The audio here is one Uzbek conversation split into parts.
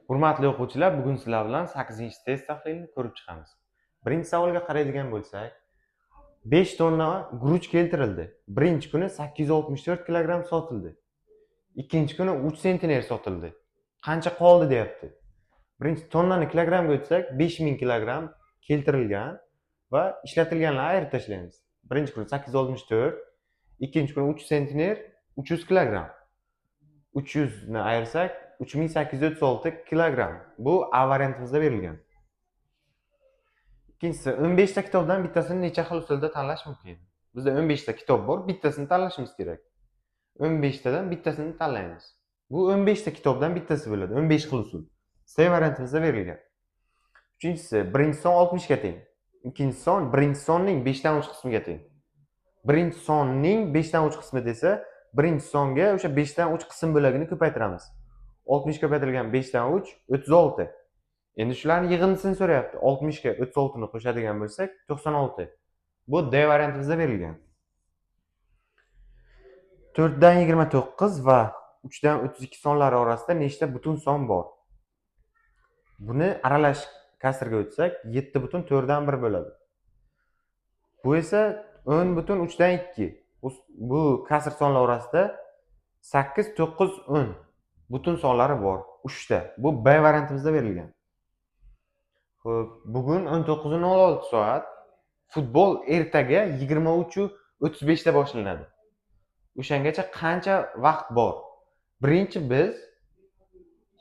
Hurmatli o'quvchilar, bugun sizlar bilan 8-test tahlilini ko'rib chiqamiz. Birinchi savolga qaraydigan bo'lsak, 5 tonna guruch keltirildi. Birinchi kuni 864 kilogramm sotildi. Ikkinchi kuni 3 sentner sotildi. Qancha qoldi deyapti. Birinchi tonnani kilogrammga o'tsak, 5000 kilogramm keltirilgan va ishlatilganlarni ayirib tashlaymiz. Birinchi kuni 864, ikkinchi kuni 3 sentner 300 kilogramm. 300 ni ayirsak 3836 kilogramm. Bu A variantimizda berilgan. Ikkinchisi 15 ta kitobdan bittasini necha xil usulda tanlash mumkin? Bizda 15 ta kitob bor, bittasini tanlashimiz kerak. 15 tadan bittasini tanlaymiz. Bu 15 ta kitobdan bittasi bo'ladi. 15 xil usul. C variantimizda berilgan. Uchinchisi birinchi son 60 ga teng. Ikkinchi son birinchi sonning 5 dan 3 qismiga teng. Birinchi sonning 5 dan 3 qismi desa, birinchi songa o'sha 5 dan 3 qism bo'lagini ko'paytiramiz. 60 ko'paytirilgan 5 dan 3 36. Endi shularning yig'indisini so'rayapti. 60 ga 36 ni qo'shadigan bo'lsak 96. Bu D variantimizda berilgan. 4 dan 29 va 3 dan 32 sonlari orasida nechta butun son bor? Buni aralash kasrga o'tsak 7,4 dan 1 bo'ladi. Bu esa 10,3 dan 2. Bu kasr sonlar orasida 8, 9, 10 butun sonlari bor. 3 ta. Bu B variantimizda berilgan. Xo'p, bugun 19:06 soat. Futbol ertaga 23:35 da boshlanadi. O'shangacha qancha vaqt bor? Birinchi biz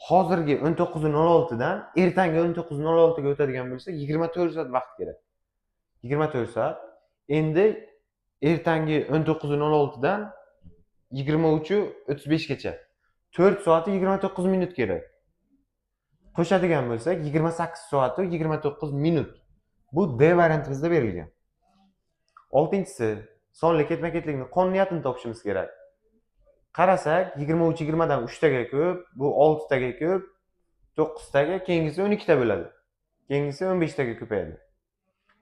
hozirgi 19:06 dan ertangi 19:06 ga o'tadigan bo'lsa 24 soat vaqt kerak. 24 soat. Endi ertangi 19:06 dan 23:35 gacha 4 soat 29 minut kerak. Qo'shadigan bo'lsak 28 soat 29 minut. Bu D variantimizda berilgan. 6-si sonli ketma-ketlikning qonuniyatini topishimiz kerak. Qarasak 23:20 dan 3 taga ko'p, bu 6 taga ko'p, 9 taga, keyingisi 12 ta bo'ladi. Keyingisi 15 taga ko'payadi.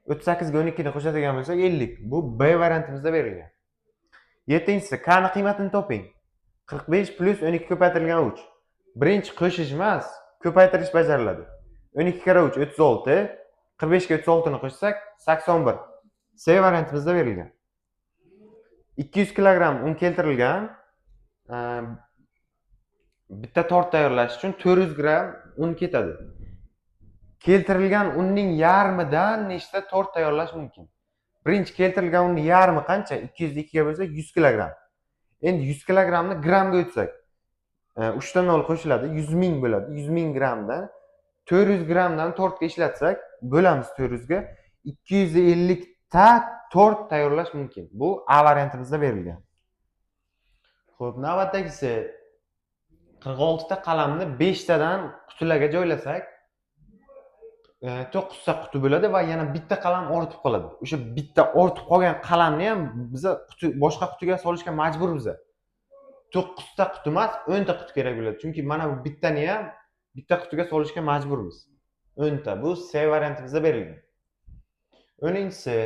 38 ga 12 ni qo'shadigan bo'lsak 50. Bu B variantimizda berilgan. 7-si K ni qiymatini toping. 45 plus 12 ko'paytirilgan 3. Birinchi qo'shish emas, ko'paytirish bajariladi. 12 kara 3 36, 45 ga 36 ni qo'shsak 81. C variantimizda berilgan. 200 kilogramm un keltirilgan. Bitta tort tayyorlash uchun 400 gramm un ketadi. Keltirilgan unning yarmidan nechta tort tayyorlash mumkin? Birinchi keltirilgan unning yarmi qancha? 202 ga bo'lsak 100 kilogramm. Endi 100 kilogrammni grammga o'tsak, 3 ta 0 qo'shiladi, 100 ming bo'ladi. 100 ming grammdan 400 grammdan tortga ishlatsak, bo'lamiz 400 ga 250 ta tort tayyorlash mumkin. Bu A variantimizda berilgan. Xo'p, navbatdagisi 46 ta qalamni 5 tadan qutilarga joylasak, 9 ta quti bo'ladi va yana bitta qalam ortib qoladi. O'sha bitta ortib qolgan qalamni ham biz boshqa qutiga solishga majburmiz. 9 ta quti emas, 10 ta quti kerak bo'ladi. Chunki mana bu bittani ham bitta qutiga solishga majburmiz. 10 ta. Bu C variantimizda berilgan. 10-si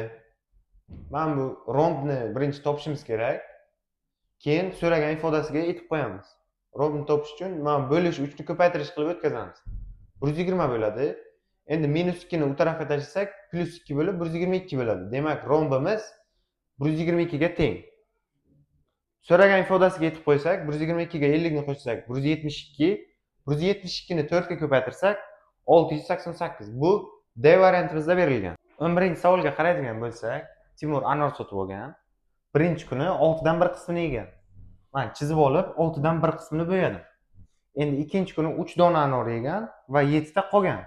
mana bu rombni birinchi topishimiz kerak. Keyin so'ragan ifodasiga yetib qo'yamiz. Rombni topish uchun mana bo'lish 3 ni ko'paytirish qilib o'tkazamiz. 120 bo'ladi. Endi -2 ni u tarafga tashlasak, +2 bo'lib 122 bo'ladi. Demak, rombimiz 122 ga teng. So'ragan ifodasiga yetib qo'ysak, 122 ga 50 ni qo'shsak, 172, 172 ni 4 ga ko'paytirsak, 688. Bu D variantimizda berilgan. 11-savolga qaraydigan bo'lsak, Timur anor sotib olgan. Birinchi kuni 6 dan 1 qismini yegan. Mana chizib olib, 6 dan 1 qismini bo'yadi. Endi ikkinchi kuni 3 dona anor yegan va 7 ta qolgan.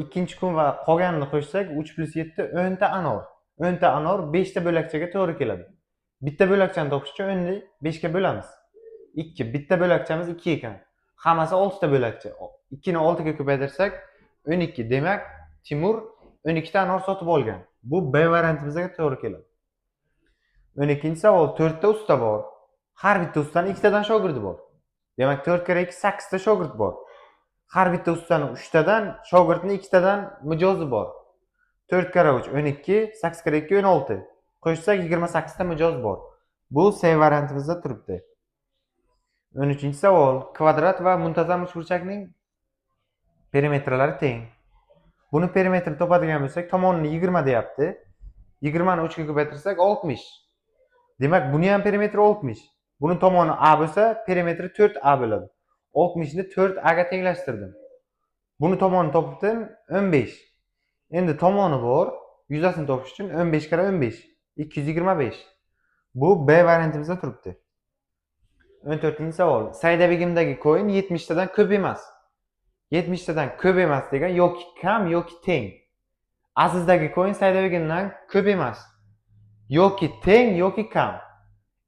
Ikkinchi kun va qolganini qo'shsak 3 plus 7 10 ta anor. 10 ta anor 5 ta bo'lakchaga to'g'ri keladi. Bitta bo'lakchani topish uchun 10 ni 5 ga bo'lamiz. 2. Bitta bo'lakchamiz 2 ekan. Hammasi 6 ta bo'lakcha. 2 ni 6 ga ko'paytirsak 12. Demak, Timur 12 ta anor sotib olgan. Bu B variantimizga to'g'ri keladi. 12-savol 4 ta usta bor. Har bitta ustaning 2 tadan shogirdi bor. Demak, 4 kara 2 8 ta shogird bor. Har bitta ustaning 3 tadan, shogirdning 2 tadan mijozi bor. 4 kara 3 12, 8 kara 2 16. Qo'shsak 28 ta mijoz bor. Bu C variantimizda turibdi. 13-chi savol. Kvadrat va muntazam uchburchakning perimetrlari teng. Buni perimetrini topadigan bo'lsak, tomonini 20 deyapti. 20 ni 3 ga ko'paytirsak 60. Demak, buni ham perimetri 60. Buni tomoni A bo'lsa, perimetri 4A bo'ladi. 60 ni 4A ga tenglashtirdim. Buni tomoni topdim 15. Endi tomoni bor, yuzasini topish uchun 15 kara 15 225. Bu B variantimizda turibdi. 14-savol. Saida Begimdagi coin 70 tadan ko'p emas. 70 tadan ko'p emas degan yoki kam yoki teng. Azizdagi coin Saida Begimdan ko'p emas. Yoki teng yoki kam.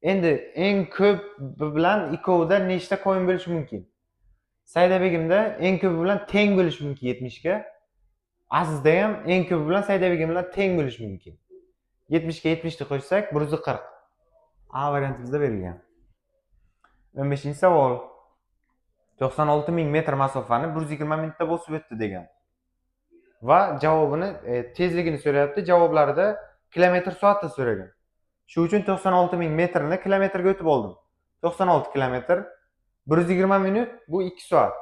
Endi eng ko'p bilan ikkovida nechta coin bo'lishi mumkin? Saida Begimda eng ko'pi bilan teng bo'lishi mumkin 70 ga. Azizda ham eng ko'pi bilan Saida Begim bilan teng bo'lishi mumkin. 70 ga 70 ni qo'shsak 140. A variantimizda berilgan. 15-savol. 96 ming metr masofani 120 minutda bosib o'tdi degan. Va javobini tezligini so'rayapti. Javoblarida kilometr soatda so'ragan. Shu uchun 96 ming metrni kilometrga o'tib oldim. 96 kilometr 120 minut bu 2 soat.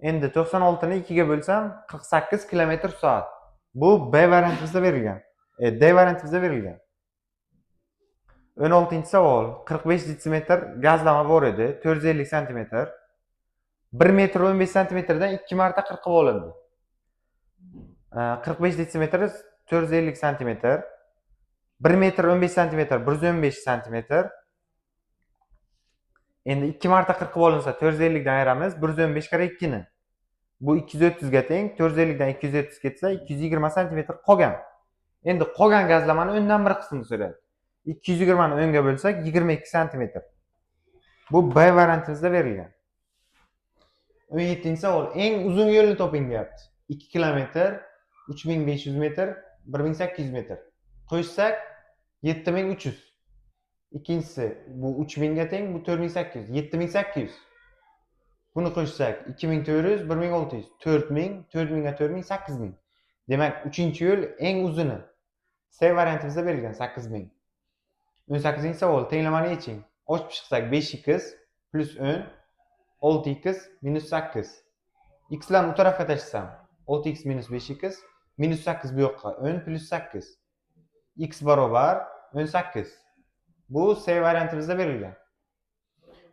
Endi 96 ni 2 ga bo'lsam 48 kilometr soat. Bu B variantimizda berilgan. D variantimizda berilgan. 16-savol. 45 detsimetr gazlama bor edi, 450 cm. 1 metr 15 cm-dan 2 marta qirqib olindi. 45 detsimetr 450 cm. 1 metr 15 cm 115 cm. Endi 2 marta qirqib olinsa 450 dan ayiramiz, 115 kara 2 ni. Bu 230 ga teng, 450 dan 230 ketsa 220 cm qolgan. Endi qolgan gazlamani o'ndan bir qismini so'rayapti. 220 ni 10 ga bo'lsak 22 cm. Bu B variantimizda berilgan. 17-savol. Eng uzun yo'lni toping deyapti. 2 kilometr, 3500 metr, 1800 metr. Qo'shsak 7300. Ikkinchisi bu 3000 ga teng, bu 4800, 7800. Buni qo'shsak 2400, 1600, 4000, 4000 ga 4000, 8000. Demak, 3-yo'l eng uzuni. C variantimizda berilgan 8000. 18-savol. Tenglamani yeching. Ochib chiqsak 5x plus 10 6x minus 8. X larni u tarafga tashlasam 6x minus 5x minus 8 bu yoqqa 10 plus 8. X barobar 18. Bu C variantimizda berilgan.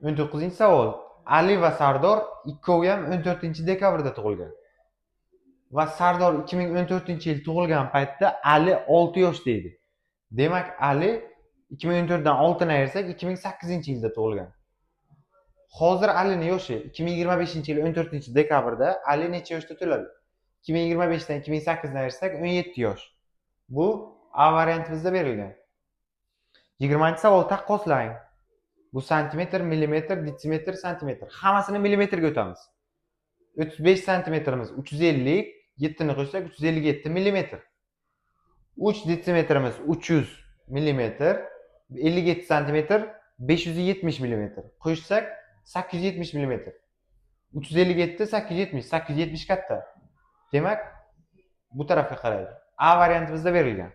19-savol. Ali va Sardor ikkovi ham 14-dekabrda tug'ilgan. Va Sardor 2014-yil tug'ilgan paytda Ali 6 yoshda edi. Demak, Ali 2014 dan 6 ni ayirsak 2008-yilda tug'ilgan. Hozir Alining yoshi 2025-yil 14-dekabrda Ali necha yoshda to'ladi? 2025 dan 2008 ni ayirsak 17 yosh. Bu A variantimizda berilgan. 20-savol taqqoslang. Bu santimetr, millimetr, detsimetr, santimetr. Hammasini millimetrga o'tamiz. 35 santimetrimiz 350, 7 ni qo'shsak 357 millimetr. 3 detsimetrimiz 300 millimetr, 57 santimetr 570 millimetr. Qo'shsak 870 millimetr. 357 870 katta. Demak, bu tarafga qaraydi. A variantimizda berilgan.